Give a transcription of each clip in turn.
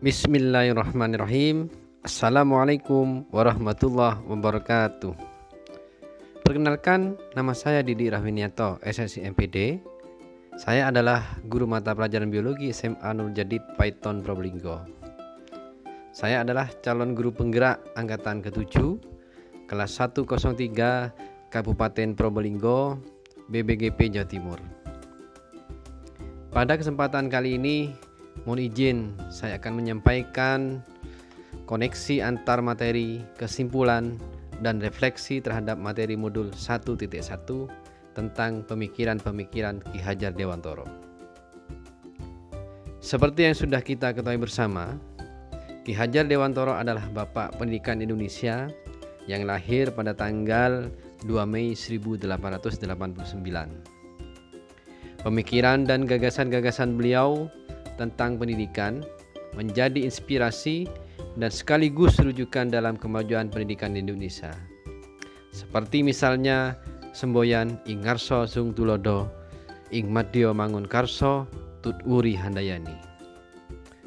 Bismillahirrahmanirrahim. Assalamualaikum warahmatullahi wabarakatuh. Perkenalkan, nama saya Didi Rahwinianto, SSI MPD. Saya adalah guru mata pelajaran biologi SMA Nur Jadid Paiton Probolinggo. Saya adalah calon guru penggerak angkatan ke-7 kelas 103 Kabupaten Probolinggo, BBGP Jawa Timur. Pada kesempatan kali ini, mohon izin saya akan menyampaikan koneksi antar materi, kesimpulan, dan refleksi terhadap materi modul 1.1 tentang pemikiran-pemikiran Ki Hajar Dewantoro. Seperti yang sudah kita ketahui bersama, Ki Hajar Dewantoro adalah Bapak Pendidikan Indonesia yang lahir pada tanggal 2 Mei 1889. Pemikiran dan gagasan-gagasan beliau tentang pendidikan menjadi inspirasi dan sekaligus rujukan dalam kemajuan pendidikan di Indonesia. Seperti misalnya semboyan ing ngarsa sung tulodo, ing madya mangun karso, tut uri handayani.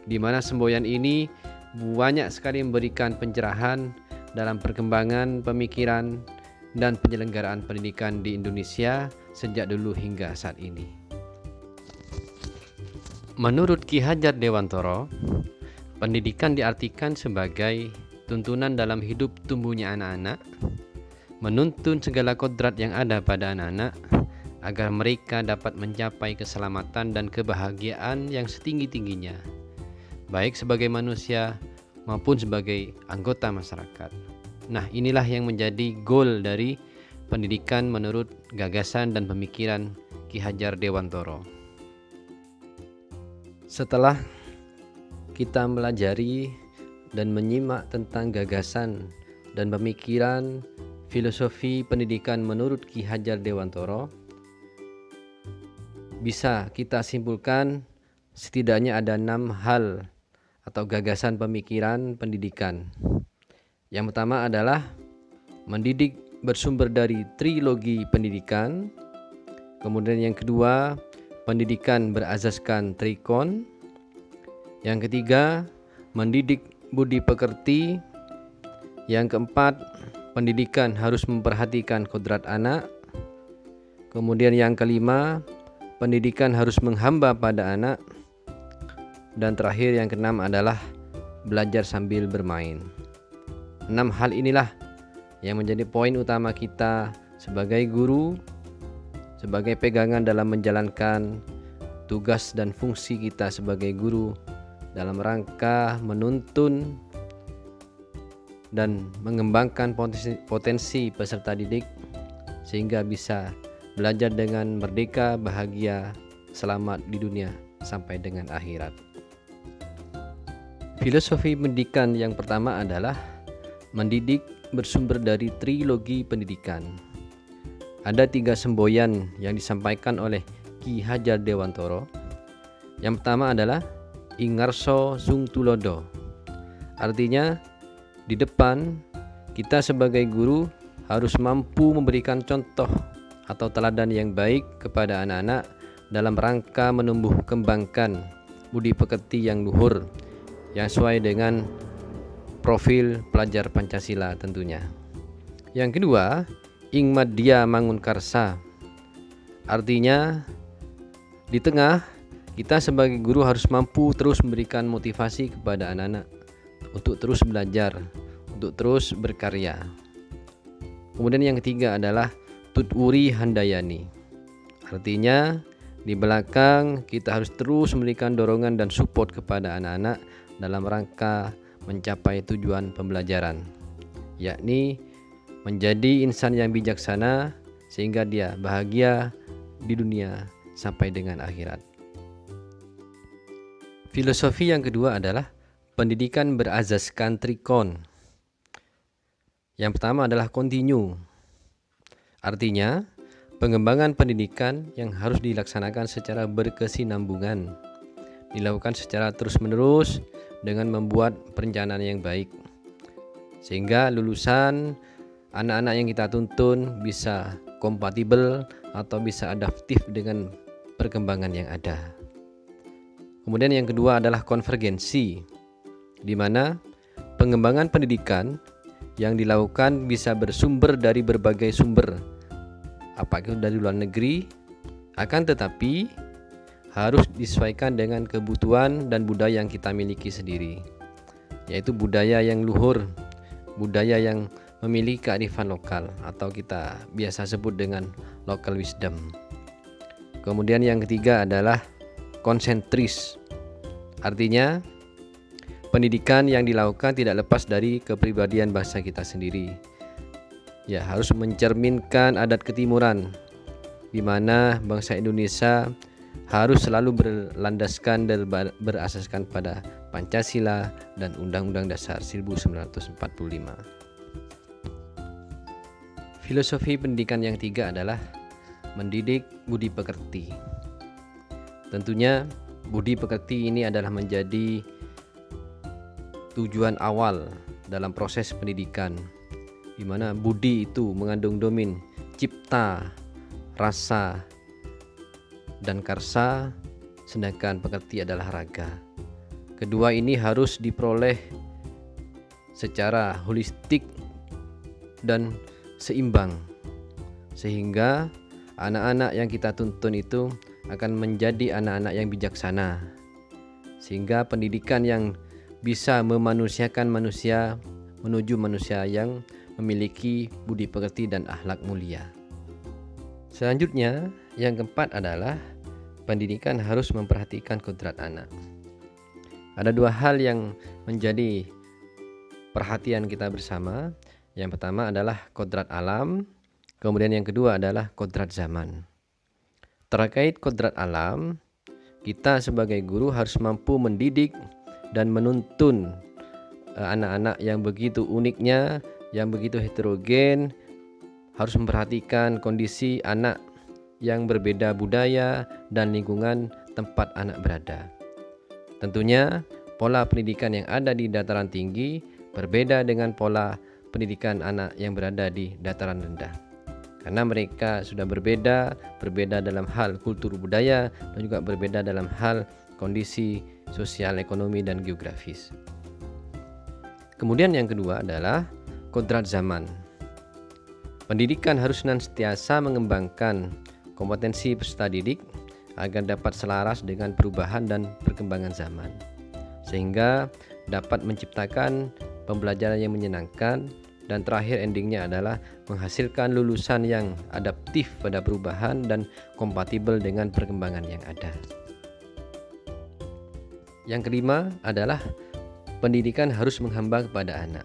Di mana semboyan ini banyak sekali memberikan pencerahan dalam perkembangan pemikiran dan penyelenggaraan pendidikan di Indonesia sejak dulu hingga saat ini. Menurut Ki Hajar Dewantoro, pendidikan diartikan sebagai tuntunan dalam hidup tumbuhnya anak-anak, menuntun segala kodrat yang ada pada anak-anak agar mereka dapat mencapai keselamatan dan kebahagiaan yang setinggi-tingginya, baik sebagai manusia maupun sebagai anggota masyarakat. Nah, inilah yang menjadi goal dari pendidikan menurut gagasan dan pemikiran Ki Hajar Dewantoro. Setelah kita mempelajari dan menyimak tentang gagasan dan pemikiran filosofi pendidikan menurut Ki Hajar Dewantoro, bisa kita simpulkan setidaknya ada 6 hal atau gagasan pemikiran pendidikan. Yang pertama adalah mendidik bersumber dari trilogi pendidikan. Kemudian yang kedua, pendidikan berasaskan trikon. Yang ketiga, mendidik budi pekerti. Yang keempat, pendidikan harus memperhatikan kodrat anak. Kemudian yang kelima, pendidikan harus menghamba pada anak. Dan terakhir yang keenam adalah belajar sambil bermain. 6 hal inilah yang menjadi poin utama kita sebagai guru, sebagai pegangan dalam menjalankan tugas dan fungsi kita sebagai guru dalam rangka menuntun dan mengembangkan potensi peserta didik sehingga bisa belajar dengan merdeka, bahagia, selamat di dunia sampai dengan akhirat. Filosofi pendidikan yang pertama adalah mendidik bersumber dari trilogi pendidikan. Ada 3 semboyan yang disampaikan oleh Ki Hajar Dewantoro. Yang pertama adalah ing ngarsa sung tulodo. Artinya di depan kita sebagai guru harus mampu memberikan contoh atau teladan yang baik kepada anak-anak dalam rangka menumbuh kembangkan budi pekerti yang luhur yang sesuai dengan profil pelajar Pancasila tentunya. Yang kedua, ing madya mangun karsa. Artinya di tengah kita sebagai guru harus mampu terus memberikan motivasi kepada anak-anak untuk terus belajar, untuk terus berkarya. Kemudian yang ketiga adalah tuturi handayani. Artinya di belakang kita harus terus memberikan dorongan dan support kepada anak-anak dalam rangka mencapai tujuan pembelajaran, yakni menjadi insan yang bijaksana sehingga dia bahagia di dunia sampai dengan akhirat. Filosofi yang kedua adalah pendidikan berasaskan trikon. Yang pertama adalah kontinu. Artinya, pengembangan pendidikan yang harus dilaksanakan secara berkesinambungan, dilakukan secara terus-menerus dengan membuat perencanaan yang baik, sehingga lulusan anak-anak yang kita tuntun bisa kompatibel atau bisa adaptif dengan perkembangan yang ada. Kemudian yang kedua adalah konvergensi. di mana pengembangan pendidikan yang dilakukan bisa bersumber dari berbagai sumber, apakah dari luar negeri, akan tetapi harus disesuaikan dengan kebutuhan dan budaya yang kita miliki sendiri, yaitu budaya yang luhur, budaya yang memiliki kearifan lokal atau kita biasa sebut dengan local wisdom. Kemudian yang ketiga adalah konsentris, artinya pendidikan yang dilakukan tidak lepas dari kepribadian bangsa kita sendiri. Ya, harus mencerminkan adat ketimuran, di mana bangsa Indonesia harus selalu berlandaskan dan berasaskan pada Pancasila dan Undang-Undang Dasar 1945. Filosofi pendidikan yang tiga adalah mendidik budi pekerti. Tentunya budi pekerti ini adalah menjadi tujuan awal dalam proses pendidikan, di mana budi itu mengandung domain cipta, rasa, dan karsa, sedangkan pekerti adalah raga. Kedua ini harus diperoleh secara holistik dan seimbang, sehingga anak-anak yang kita tuntun itu akan menjadi anak-anak yang bijaksana, sehingga pendidikan yang bisa memanusiakan manusia menuju manusia yang memiliki budi pekerti dan akhlak mulia. Selanjutnya, yang keempat adalah pendidikan harus memperhatikan kodrat anak. Ada dua hal yang menjadi perhatian kita bersama. Yang pertama adalah kodrat alam, kemudian yang kedua adalah kodrat zaman. Terkait kodrat alam, kita sebagai guru harus mampu mendidik dan menuntun anak-anak yang begitu uniknya, yang begitu heterogen, harus memperhatikan kondisi anak yang berbeda budaya dan lingkungan tempat anak berada. Tentunya pola pendidikan yang ada di dataran tinggi berbeda dengan pola pendidikan anak yang berada di dataran rendah, karena mereka sudah berbeda dalam hal kultur budaya dan juga berbeda dalam hal kondisi sosial, ekonomi, dan geografis. Kemudian yang kedua adalah kodrat zaman. Pendidikan harus senantiasa mengembangkan kompetensi peserta didik agar dapat selaras dengan perubahan dan perkembangan zaman, sehingga dapat menciptakan pembelajaran yang menyenangkan, dan terakhir endingnya adalah menghasilkan lulusan yang adaptif pada perubahan dan kompatibel dengan perkembangan yang ada. Yang kelima adalah pendidikan harus menghamba kepada anak.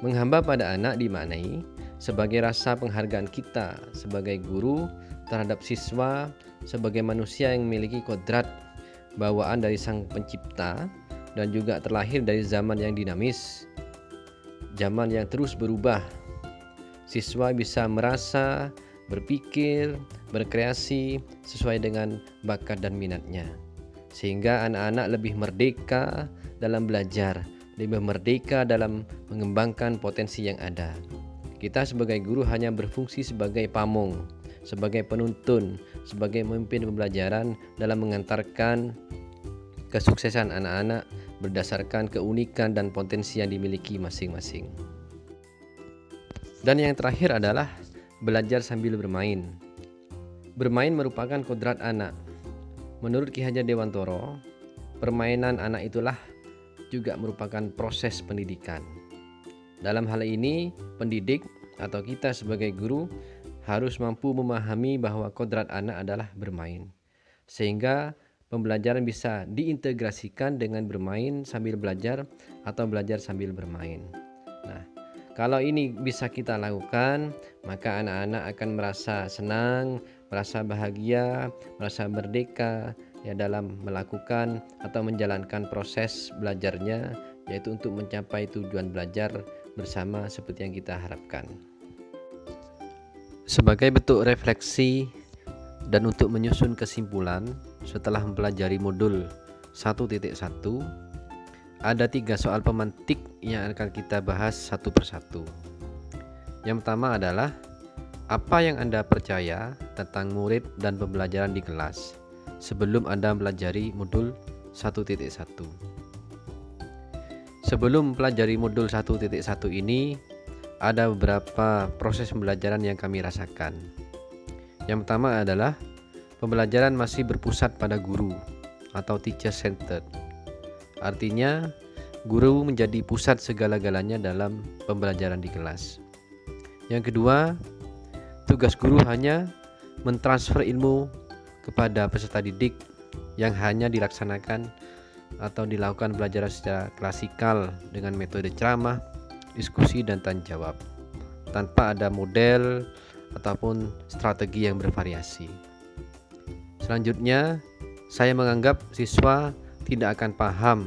Menghamba pada anak dimaknai sebagai rasa penghargaan kita sebagai guru terhadap siswa sebagai manusia yang memiliki kodrat bawaan dari Sang Pencipta dan juga terlahir dari zaman yang dinamis, zaman yang terus berubah. Siswa bisa merasa, berpikir, berkreasi sesuai dengan bakat dan minatnya, sehingga anak-anak lebih merdeka dalam belajar, lebih merdeka dalam mengembangkan potensi yang ada. Kita sebagai guru hanya berfungsi sebagai pamong, sebagai penuntun, sebagai pemimpin pembelajaran dalam mengantarkan kesuksesan anak-anak berdasarkan keunikan dan potensi yang dimiliki masing-masing. Dan yang terakhir adalah belajar sambil bermain. Bermain merupakan kodrat anak. Menurut Ki Hajar Dewantoro, permainan anak itulah juga merupakan proses pendidikan. Dalam hal ini, pendidik atau kita sebagai guru harus mampu memahami bahwa kodrat anak adalah bermain, sehingga pembelajaran bisa diintegrasikan dengan bermain sambil belajar atau belajar sambil bermain. Nah, kalau ini bisa kita lakukan, maka anak-anak akan merasa senang, merasa bahagia, merasa merdeka ya dalam melakukan atau menjalankan proses belajarnya, yaitu untuk mencapai tujuan belajar bersama seperti yang kita harapkan. Sebagai bentuk refleksi dan untuk menyusun kesimpulan setelah mempelajari modul 1.1, ada 3 soal pemantik yang akan kita bahas satu persatu. Yang pertama adalah, apa yang Anda percaya tentang murid dan pembelajaran di kelas sebelum Anda mempelajari modul 1.1? Sebelum pelajari modul 1.1 ini, ada beberapa proses pembelajaran yang kami rasakan. Yang pertama adalah pembelajaran masih berpusat pada guru atau teacher centered. Artinya, guru menjadi pusat segala-galanya dalam pembelajaran di kelas. Yang kedua, tugas guru hanya mentransfer ilmu kepada peserta didik yang hanya dilaksanakan atau dilakukan pelajaran secara klasikal dengan metode ceramah, diskusi, dan tanya jawab, tanpa ada model ataupun strategi yang bervariasi. Selanjutnya, saya menganggap siswa tidak akan paham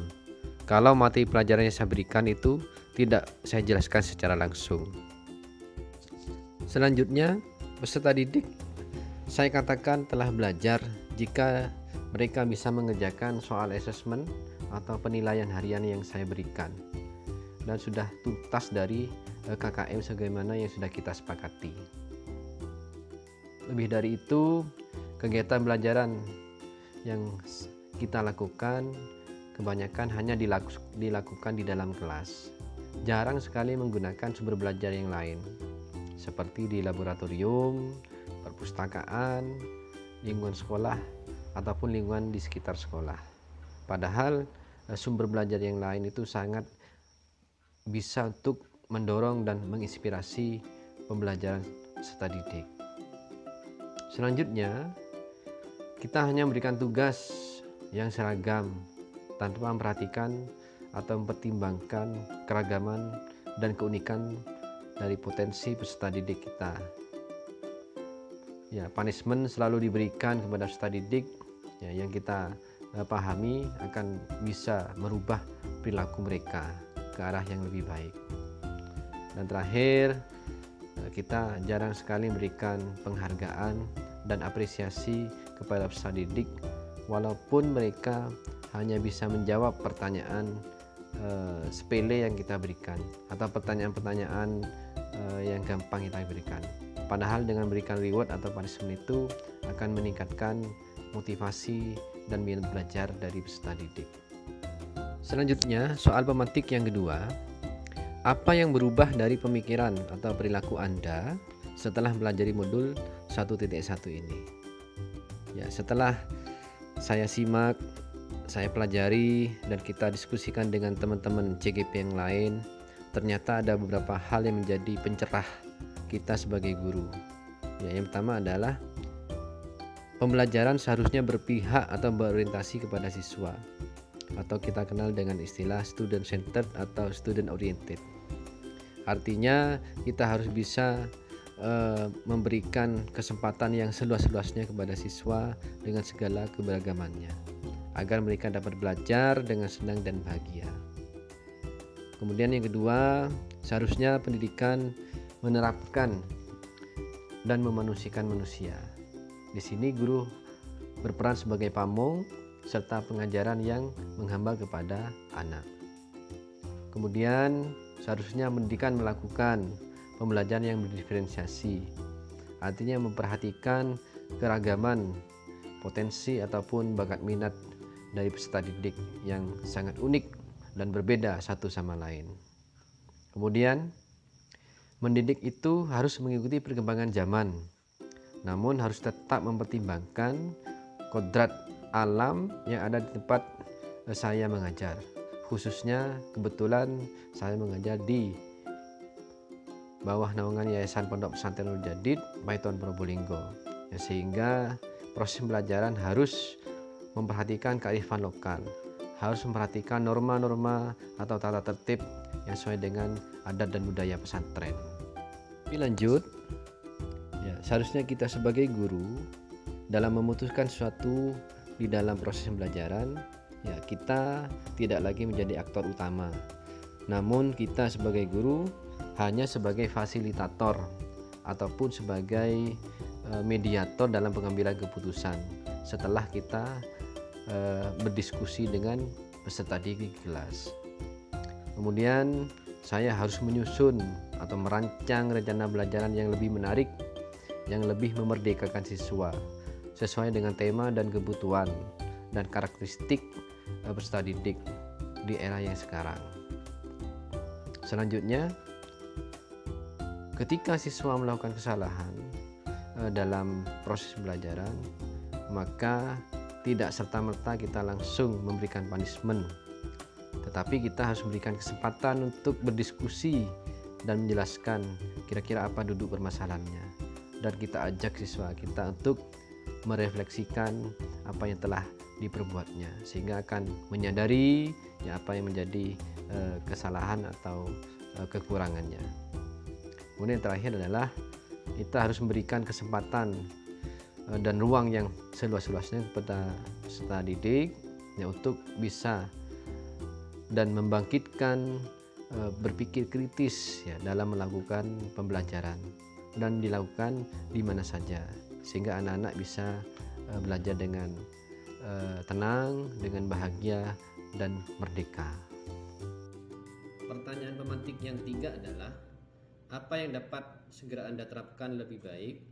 kalau materi pelajaran yang saya berikan itu tidak saya jelaskan secara langsung. Selanjutnya, peserta didik saya katakan telah belajar jika mereka bisa mengerjakan soal assessment atau penilaian harian yang saya berikan dan sudah tuntas dari KKM sebagaimana yang sudah kita sepakati. Lebih dari itu, kegiatan pembelajaran yang kita lakukan kebanyakan hanya dilakukan di dalam kelas. Jarang sekali menggunakan sumber belajar yang lain, seperti di laboratorium, perpustakaan, lingkungan sekolah, ataupun lingkungan di sekitar sekolah. Padahal sumber belajar yang lain itu sangat bisa untuk mendorong dan menginspirasi pembelajaran peserta didik. Selanjutnya, kita hanya memberikan tugas yang seragam tanpa memperhatikan atau mempertimbangkan keragaman dan keunikan dari potensi peserta didik kita. Ya, punishment selalu diberikan kepada peserta didik ya, yang kita pahami akan bisa merubah perilaku mereka ke arah yang lebih baik. Dan terakhir, kita jarang sekali memberikan penghargaan dan apresiasi kepada peserta didik walaupun mereka hanya bisa menjawab pertanyaan sepele yang kita berikan atau pertanyaan-pertanyaan yang gampang kita berikan. Padahal dengan memberikan reward atau punishment itu akan meningkatkan motivasi dan minat belajar dari peserta didik. Selanjutnya, soal pemantik yang kedua. Apa yang berubah dari pemikiran atau perilaku Anda setelah mempelajari modul 1.1 ini? Ya, setelah saya simak, saya pelajari, dan kita diskusikan dengan teman-teman CGP yang lain, ternyata ada beberapa hal yang menjadi pencerah kita sebagai guru. Ya, yang pertama adalah pembelajaran seharusnya berpihak atau berorientasi kepada siswa, atau kita kenal dengan istilah student centered atau student oriented. Artinya kita harus bisa memberikan kesempatan yang seluas-luasnya kepada siswa dengan segala keberagamannya, agar mereka dapat belajar dengan senang dan bahagia. Kemudian yang kedua, seharusnya pendidikan menerapkan dan memanusiakan manusia. Di sini guru berperan sebagai pamong serta pengajaran yang menghamba kepada anak. Kemudian seharusnya pendidikan melakukan pembelajaran yang berdiferensiasi, artinya memperhatikan keragaman potensi ataupun bakat minat dari peserta didik yang sangat unik dan berbeda satu sama lain. Kemudian mendidik itu harus mengikuti perkembangan zaman, namun harus tetap mempertimbangkan kodrat alam yang ada di tempat saya mengajar. Khususnya kebetulan saya mengajar di bawah naungan Yayasan Pondok Pesantren Nurul Jadid Paiton Probolinggo. Ya, sehingga proses pembelajaran harus memperhatikan kearifan lokal, harus memperhatikan norma-norma atau tata tertib yang sesuai dengan adat dan budaya pesantren. Lebih lanjut, ya, seharusnya kita sebagai guru dalam memutuskan sesuatu di dalam proses pembelajaran, ya, kita tidak lagi menjadi aktor utama, namun kita sebagai guru hanya sebagai fasilitator ataupun sebagai mediator dalam pengambilan keputusan setelah kita berdiskusi dengan peserta didik kelas. Kemudian saya harus menyusun atau merancang rencana pembelajaran yang lebih menarik, yang lebih memerdekakan siswa sesuai dengan tema dan kebutuhan dan karakteristik peserta didik di era yang sekarang. Selanjutnya, ketika siswa melakukan kesalahan dalam proses pembelajaran, maka tidak serta-merta kita langsung memberikan punishment, tetapi kita harus memberikan kesempatan untuk berdiskusi dan menjelaskan kira-kira apa duduk permasalahannya, dan kita ajak siswa kita untuk merefleksikan apa yang telah diperbuatnya, sehingga akan menyadari apa yang menjadi kesalahan atau kekurangannya. Kemudian yang terakhir adalah kita harus memberikan kesempatan dan ruang yang seluas-luasnya kepada peserta didik untuk bisa dan membangkitkan berpikir kritis dalam melakukan pembelajaran, dan dilakukan di mana saja, sehingga anak-anak bisa belajar dengan tenang, dengan bahagia dan merdeka. Pertanyaan pemantik yang ketiga adalah, apa yang dapat segera Anda terapkan lebih baik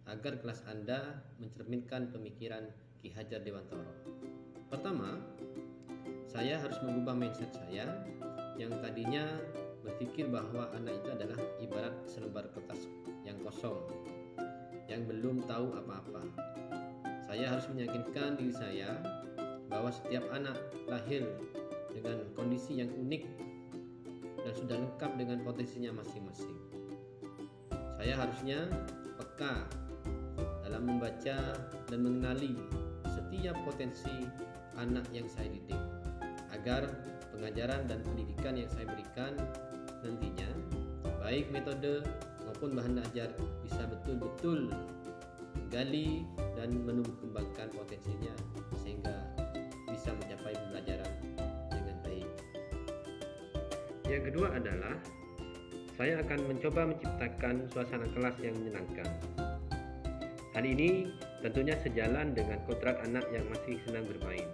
agar kelas Anda mencerminkan pemikiran Ki Hajar Dewantoro? Pertama, saya harus mengubah mindset saya yang tadinya berpikir bahwa anak itu adalah ibarat selembar kertas yang kosong, yang belum tahu apa-apa. Saya harus meyakinkan diri saya bahwa setiap anak lahir dengan kondisi yang unik dan sudah lengkap dengan potensinya masing-masing. Saya harusnya peka dalam membaca dan mengenali setiap potensi anak yang saya didik, agar pengajaran dan pendidikan yang saya berikan nantinya, baik metode maupun bahan ajar, bisa betul-betul menggali dan menumbuh kembangkan potensinya sehingga bisa mencapai pembelajaran dengan baik. Yang kedua adalah, saya akan mencoba menciptakan suasana kelas yang menyenangkan. Hal ini tentunya sejalan dengan kodrat anak yang masih senang bermain.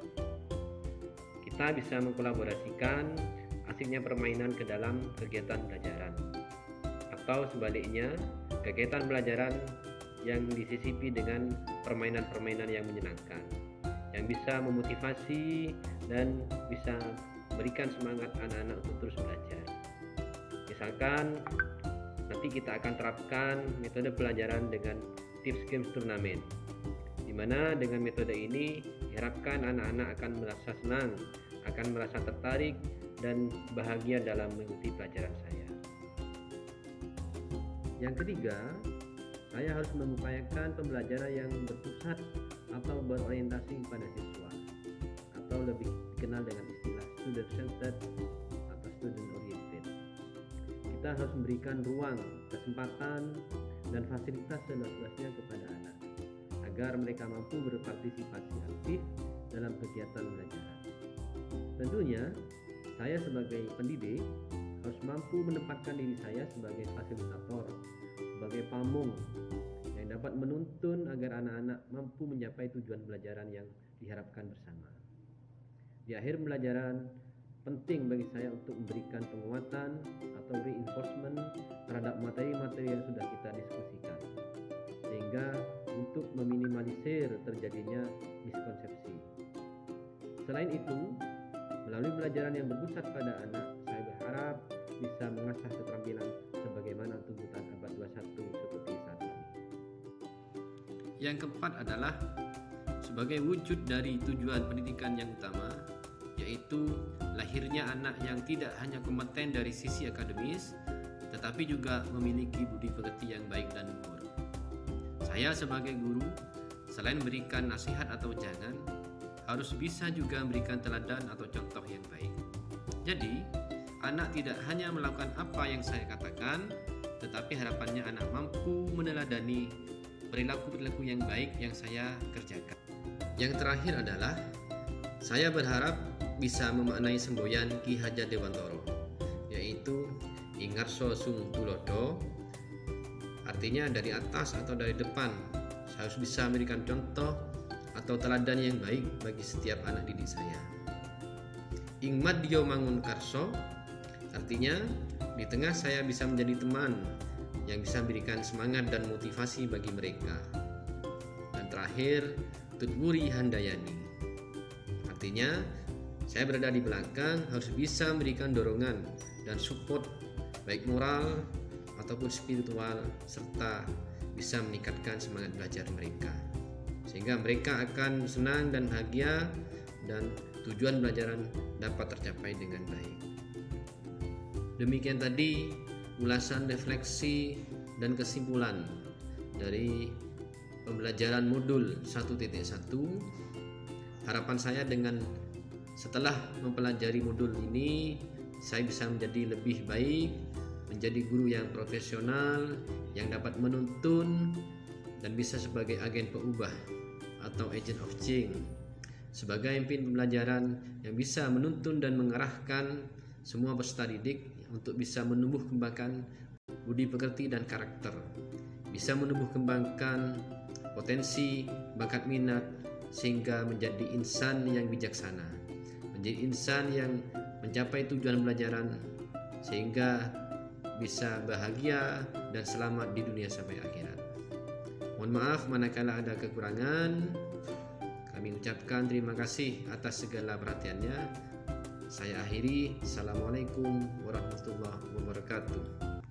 Kita bisa mengkolaborasikan asiknya permainan ke dalam kegiatan pelajaran, atau sebaliknya, kegiatan pelajaran yang disisipi dengan permainan-permainan yang menyenangkan, yang bisa memotivasi dan bisa berikan semangat anak-anak untuk terus belajar. Misalkan nanti kita akan terapkan metode pelajaran dengan tips games turnamen, di mana dengan metode ini diharapkan anak-anak akan merasa senang, akan merasa tertarik dan bahagia dalam mengikuti pelajaran saya. Yang ketiga, saya harus mengupayakan pembelajaran yang berpusat atau berorientasi pada siswa, atau lebih dikenal dengan istilah student centered atau student oriented. Kita harus memberikan ruang, kesempatan, dan fasilitas seluas-luasnya kepada anak, agar mereka mampu berpartisipasi aktif dalam kegiatan belajar. Tentunya, saya sebagai pendidik harus mampu menempatkan diri saya sebagai fasilitator, sebagai pamong yang dapat menuntun agar anak-anak mampu mencapai tujuan pelajaran yang diharapkan bersama. Di akhir pembelajaran, penting bagi saya untuk memberikan penguatan atau reinforcement terhadap materi-materi yang sudah kita diskusikan, sehingga untuk meminimalisir terjadinya miskonsepsi. Selain itu, melalui pelajaran yang berpusat pada anak, saya berharap bisa mengasah keterampilan sebagaimana tuntutan abad 21 seperti saat ini. Yang keempat adalah sebagai wujud dari tujuan pendidikan yang utama, yaitu lahirnya anak yang tidak hanya kompeten dari sisi akademis, tetapi juga memiliki budi pekerti yang baik dan luhur. Saya sebagai guru, selain memberikan nasihat atau jangan, harus bisa juga memberikan teladan atau contoh yang baik. Jadi, anak tidak hanya melakukan apa yang saya katakan, tetapi harapannya anak mampu meneladani perilaku-perilaku yang baik yang saya kerjakan. Yang terakhir adalah, saya berharap bisa memaknai semboyan Ki Hajar Dewantoro, yaitu Ingarso Sung Tulodo, artinya dari atas atau dari depan. Saya harus bisa memberikan contoh atau teladan yang baik bagi setiap anak didik saya. Ingmadyo Mangun Karso, artinya di tengah saya bisa menjadi teman yang bisa memberikan semangat dan motivasi bagi mereka. Dan terakhir, Tutwuri Handayani, artinya Saya berada di belakang harus bisa memberikan dorongan dan support baik moral ataupun spiritual, serta bisa meningkatkan semangat belajar mereka sehingga mereka akan senang dan bahagia dan tujuan belajaran dapat tercapai dengan baik. Demikian tadi ulasan, refleksi, dan kesimpulan dari pembelajaran modul 1.1. Harapan saya dengan setelah mempelajari modul ini, saya bisa menjadi lebih baik, menjadi guru yang profesional, yang dapat menuntun dan bisa sebagai agen peubah atau agent of change, sebagai pemimpin pembelajaran yang bisa menuntun dan mengarahkan semua peserta didik untuk bisa menumbuh kembangkan budi pekerti dan karakter, bisa menumbuh kembangkan potensi, bakat minat, sehingga menjadi insan yang bijaksana, menjadi insan yang mencapai tujuan pembelajaran sehingga bisa bahagia dan selamat di dunia sampai akhirat. Mohon maaf manakala ada kekurangan. Kami ucapkan terima kasih atas segala perhatiannya. Saya akhiri. Assalamualaikum warahmatullahi wabarakatuh.